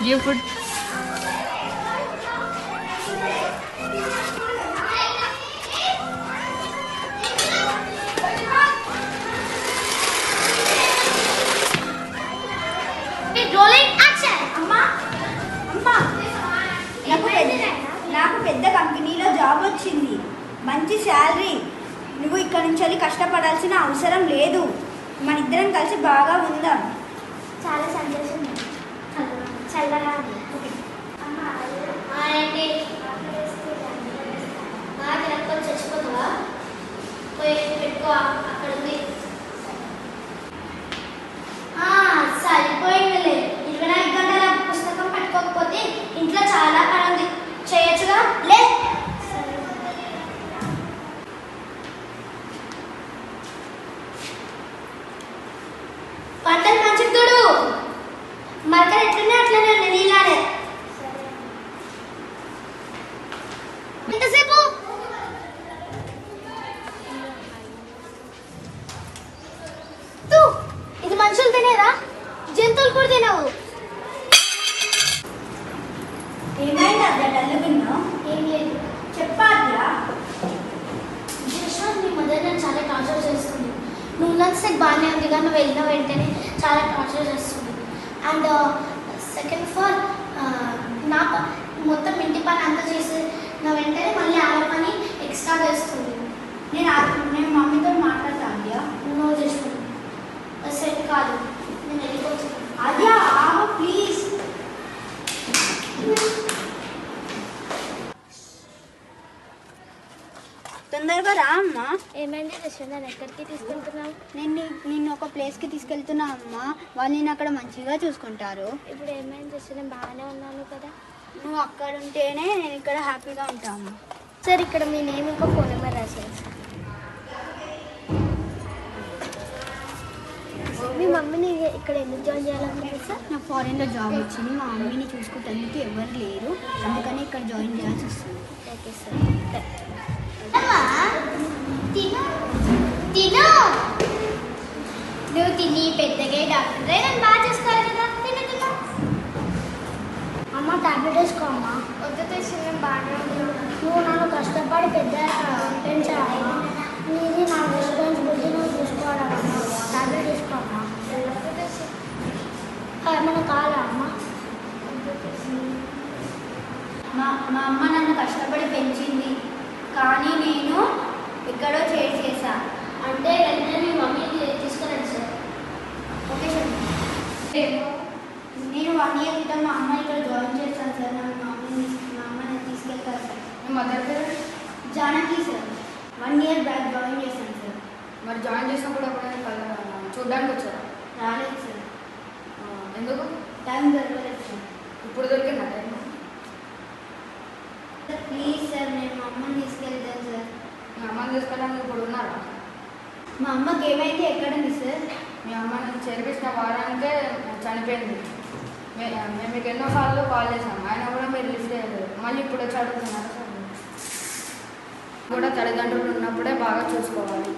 give food. Rolling action. అమ్మా నాకు పెద్ద కంపెనీలో జాబ్ వచ్చింది, మంచి శాలరీ. నువ్వు ఇక్కడ నుంచి వెళ్ళి కష్టపడాల్సిన అవసరం లేదు. మన ఇద్దరం కలిసి బాగా ఉందాం. చాలా సంతోషం. చల్లగా ఏంటి నాకు చచ్చిపోతావా? పోయి పెట్టుకో, అక్కడ ఉంది. సరిపోయిందిలే. 24 గంటల పుస్తకం పట్టుకోకపోతే ఇంట్లో చాలా పని ఉంది, చేయొచ్చుగా. లే పంటలు మంచిగా చూడు. మరకలు ఎట్లనే అట్లనే ఉన్నాయి నీలానే. ఎంతసేపు? ఇది మనుషులు తినేదా? జంతువులు కూడా తినవు. ఏమైంది అట్లా డల్లుగున్నావు? ఏం లేదు. చెప్పాలా? నీ మదర్ నేను చాలా టార్చర్ చేస్తుంది. నువ్వు ఉన్నంతసేపు బాగానే ఉంది, కానీ నువ్వు వెళ్ళిన వెంటనే చాలా టార్చర్ చేస్తుంది. అండ్ సెకండ్ ఆఫ్ ఆల్ నాకు మొత్తం ఇంటి పని అంతా చేసి నా వెంటనే మళ్ళీ ఆమె పని ఎక్స్ట్రా చేస్తుంది. నేను మమ్మీతో మాట్లాడతాను. నువ్వు చేసుకుంది సెట్ కాదు. నేను వెళ్ళిపోతున్నాను. అదే ప్లీజ్. తొందరగా రా అమ్మా. ఏమైంది దర్శన? ఎక్కడికి తీసుకెళ్తున్నావు? నిన్ను ఒక ప్లేస్కి తీసుకెళ్తున్నా అమ్మా. వాళ్ళు నేను అక్కడ మంచిగా చూసుకుంటారు. ఇప్పుడు ఏమైంది దర్శన? బాగానే ఉన్నాను కదా. నువ్వు అక్కడ ఉంటేనే నేను ఇక్కడ హ్యాపీగా ఉంటాను. సార్ ఇక్కడ మీ నేమ్ ఇంకా ఫోన్ నెంబర్ రాశాను సార్. మీ మమ్మీని ఇక్కడ ఎందుకు జాయిన్ చేయాలనుకుంటున్నారు సార్? నాకు ఫారెన్లో జాబ్ వచ్చింది. మా మమ్మీని చూసుకుంటేందుకు ఎవరు లేరు, అందుకని ఇక్కడ జాయిన్ చేయాల్సి వస్తుంది. Okay sir. తిను నువ్వు తిని పెద్దగా డాక్టర్ నన్ను బాగా చూసుకోవాలి కదా. తిను. అమ్మ టాబ్లెట్ వేసుకో అమ్మా. వద్దు తెచ్చి నేను బాగానే ఉన్నాను. నువ్వు నన్ను కష్టపడి పెద్ద పెంచావమ్మా. నీది నా రెస్పాన్సిబిలిటీ నువ్వు చూసుకోవాలమ్మా. టాబ్లెట్ వేసుకో అమ్మా. ఏమన్నా కావాలా అమ్మా? మా అమ్మ నన్ను కష్టపడి పెంచింది, కానీ నేను ఎక్కడో చేసా. అంటే వెంటనే మీ మమ్మీ తీసుకురండి సార్. Okay sir. నేను 1 year క్రితం మా అమ్మ ఇక్కడ జాయిన్ చేస్తాను సార్. మా అమ్మని తీసుకెళ్తాను సార్. మీ మదర్ పేరు? Janaki sir. 1 year back join చేశాను సార్. మరి జాయిన్ చేసినప్పుడు ఎప్పుడైనా చూడడానికి వచ్చారా? రాలేదు సార్. ఎందుకు? టైం దొరకలేదు సార్. ఇప్పుడు దొరికిందా టైం? ప్లీజ్ సార్, నేను మా అమ్మని తీసుకెళ్తాను సార్. మీ అమ్మని తీసుకెళ్ళడానికి ఇప్పుడు ఉన్నారా? మా అమ్మకి ఏమైంది? ఎక్కడుంది సార్? మీ అమ్మని చేర్పించిన వారానికే చనిపోయింది. మేము మీకు ఎన్నోసార్లు కాల్ చేసాము, ఆయన కూడా మీరు లిఫ్ట్ చేయలేదు. మళ్ళీ ఇప్పుడు వచ్చి అడుగుతున్నారు సార్. కూడా తల్లిదండ్రులు ఉన్నప్పుడే బాగా చూసుకోవాలి.